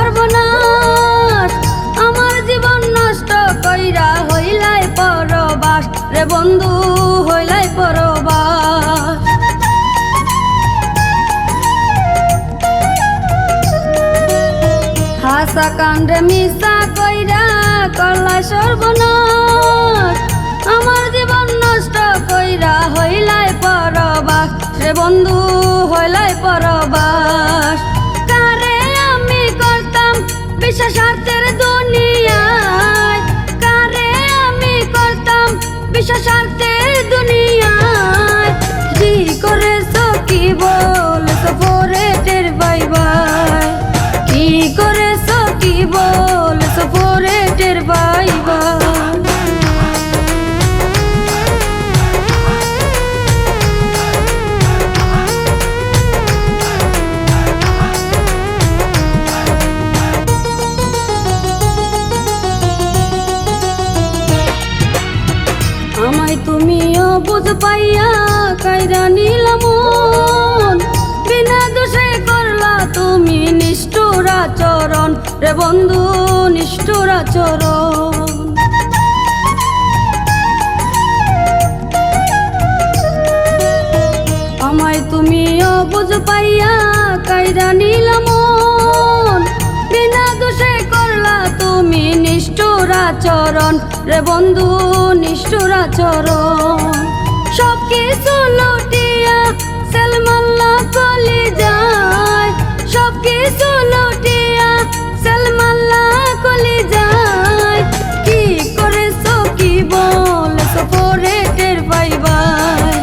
সর্বনাশ আমার জীবন নষ্ট কইরা হইলাই পরবাস রে বন্ধু হইলাই পরবাস। হাসা কাণ্ডে মিশা কইরা করলাই সর্বনাশ আমার জীবন নষ্ট কইরা হইলাই পরবাস রে বন্ধু হইলাই পরবাস। কারে আমি করতাম বিশ্বাসার্থের দুনিয়ায়, কারে আমি করতাম বিশ্বাসার্থের দুনিয়ায়। কি করেছো কি বলছো পরে টের পাইবাই, কি করেছো কি বলছো পরে টের পাইবাই। আমায় তুমিও বুঝ পাইয়া কাইরা নিলা মন, বিনা দোষে করলা তুমি নিষ্ঠুর আচরণ রে বন্ধু নিষ্ঠুর আচরণ। আমায় তুমিও বুঝ পাইয়া কাইরা নিলা মন, বিনা দোষে করলা তুমি নিষ্ঠুর আচরণ রে বন্ধু নিষ্ঠুর আচরণ। সব কিছু লুটিয়া সেলমাল্লা কলি যায়, সব কিছু লুটিয়া সেলমাল্লা কলি যায়। কি করেছো কি বলছো পরে টের পাইবাই,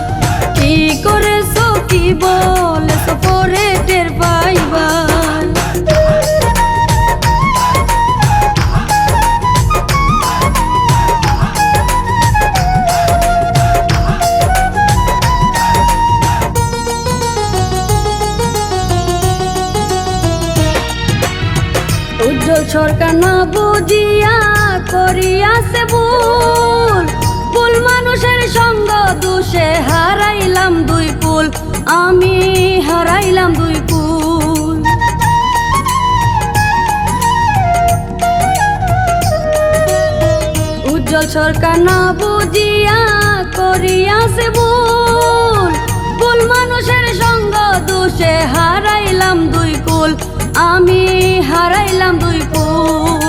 কি করেছো কি বলছো পরে টের পাইবাই। উজ্জ্বল সরকার না বুঝিয়া করিয়াছে ভুল, ভুল মানুষের সঙ্গ দোষে হারাইলাম দুই কুল, আমি হারাইলাম দুই কুল। উজ্জ্বল সরকার না বুঝিয়া করিয়াছে ভুল, ভুল মানুষের সঙ্গ দোষে হারাইলাম দুই কুল, আমি হারাইলাম দুই কুল।